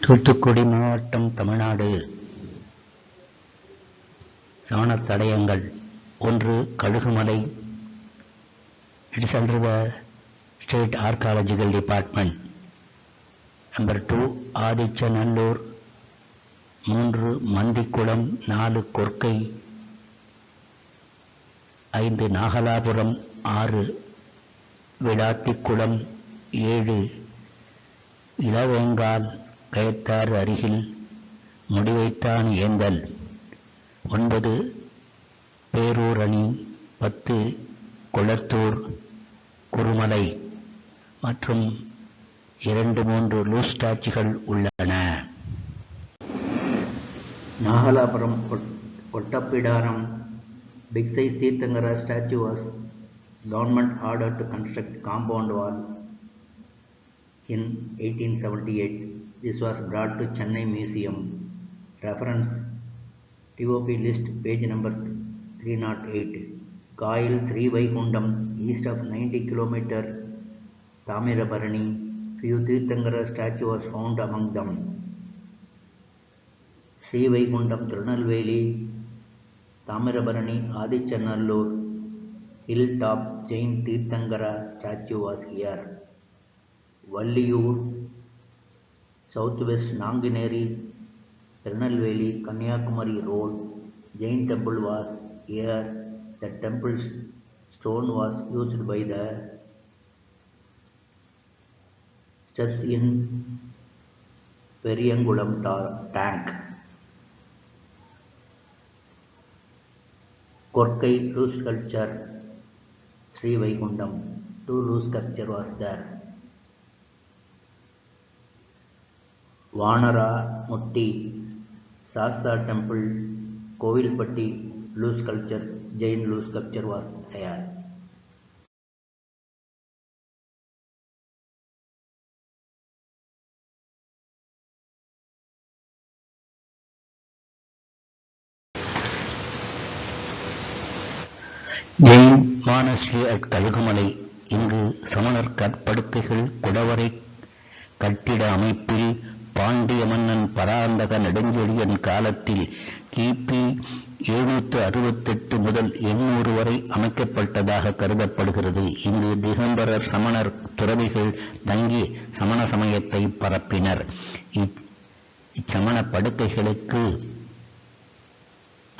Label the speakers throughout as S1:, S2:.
S1: தூத்துக்குடி மாவட்டம், தமிழ்நாடு. சமணத் தடயங்கள். 1. Kazhugumalai. It is under the State Archaeological Department. Number 2. Adichanallur. 3. மந்திக்குளம். 4. Korkai. 5. Nagalapuram. 6. Vilathikulam. 7. இளவேங்கால் Kayathar அருகில் முடிவைத்தான் ஏந்தல். 9. பேரூரணி. 10. கொளத்தூர் குருமலை மற்றும் 2-3 லூஸ் ஸ்டாச்சுகள் உள்ளன. Nagalapuram Ottapidaram. Big size Tirthankara statue was government ordered to construct compound wall in 1878. This was brought to Chennai Museum. Reference TOP list, page number 308. Coil Sri Vaikundam, east of 90 km Thamirabarani. Few Tirthankara statue was found among them. Sri Vaikundam, Tirunelveli, Thamirabarani, Adichanallur, hilltop Jain Tirthankara statue was here. Valliyur, southwest Nangineri, Tirunelveli, Kanyakumari road, Jain temple was here. The temple stone was used by the steps in Periyangulam tank. Korkai loose sculpture, Sri Vaikundam. 2 loose sculpture was there. Vanara Mutti, Shasta temple, Kovilpatti, loose sculpture, Jain loose sculpture was there. Jain monastery at Kazhugumalai. இங்கு சமணர் கற்படுக்கைகள் குடவரை கட்டிட அமைப்பில் பாண்டிய மன்னன் பராந்தக நெடுஞ்செழியன் காலத்தில் கிபி 768 முதல் 800 வரை அமைக்கப்பட்டதாக கருதப்படுகிறது. இங்கு திகம்பரர் சமணர் துறவிகள் தங்கி சமண சமயத்தை பரப்பினர். இச்சமண படுக்கைகளுக்கு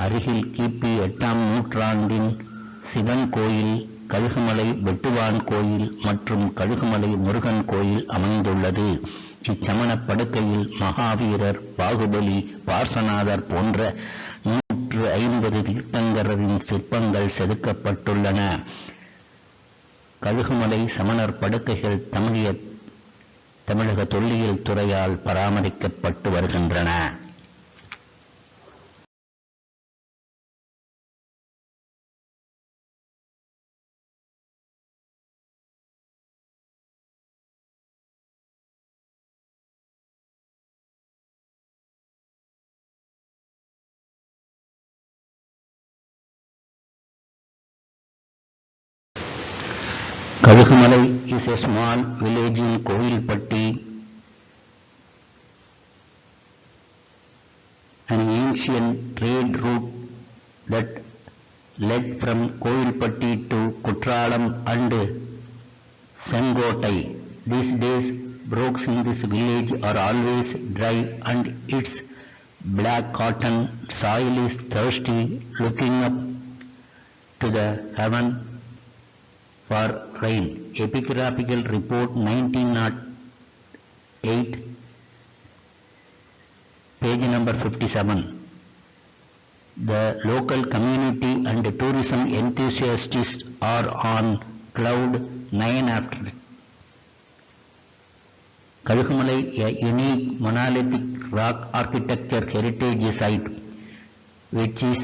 S1: அருகில் கிபி 8ஆம் நூற்றாண்டின் சிவன் கோயில், கழுகுமலை வெட்டுவான் கோயில் மற்றும் கழுகுமலை முருகன் கோயில் அமைந்துள்ளது. இச்சமண படுக்கையில் மகாவீரர், பாகுபலி, பார்சநாதர் போன்ற 150 தீர்த்தங்கரின் சிற்பங்கள் செதுக்கப்பட்டுள்ளன. கழுகுமலை சமணர் படுக்கைகள் தமிழக தொல்லியல் துறையால் பராமரிக்கப்பட்டு வருகின்றன. Kalugumalai is a small village in Kovilpatti, an ancient trade route that led from Kovilpatti to Kutralam and Sengottai. These days, brooks in this village are always dry and its black cotton soil is thirsty, looking up to the heaven for rain. Epigraphical report 1908, page number 57. The local community and tourism enthusiasts are on cloud 9 after Kalugumalai, a unique monolithic rock architecture heritage site which is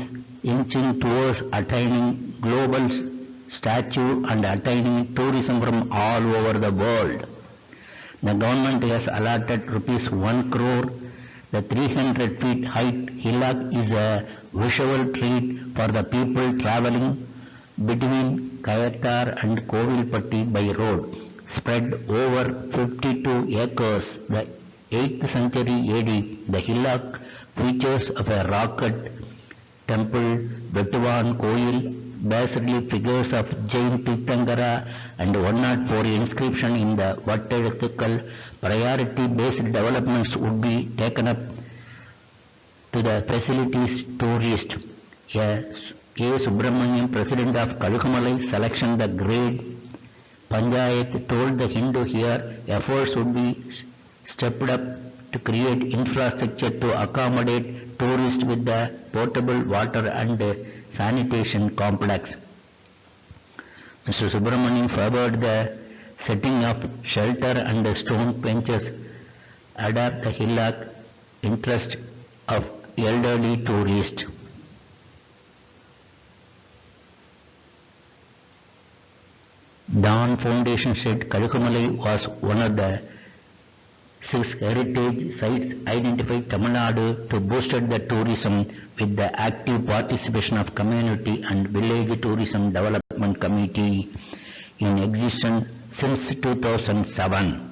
S1: inching towards attaining global statue and attaining tourism from all over the world. The government has allotted ₹1 crore. The 300 feet height hillock is a visual treat for the people traveling between Kayathar and Kovilpatti by road. Spread over 52 acres, the
S2: 8th century AD, the hillock features of a rock-cut temple, Vetuvan Koil, bas-relief figures of Jain Tirthankara and 104 inscription in the Vatteluthukkal. Priority-based developments would be taken up to the facilities tourist. A. Subramaniam, president of Kalukamalai, selection the grade Panchayat told the Hindu here efforts would be stepped up to create infrastructure to accommodate tourists with the potable water and sanitation complex. Mr. Subramaniam favored the setting of shelter and stone benches, adapt the hillock interest of elderly tourists. Dawn Foundation said Kalukamalai was one of the 6 heritage sites identified Tamil Nadu to boost the tourism with the active participation of community and village tourism development committee in existence since 2007.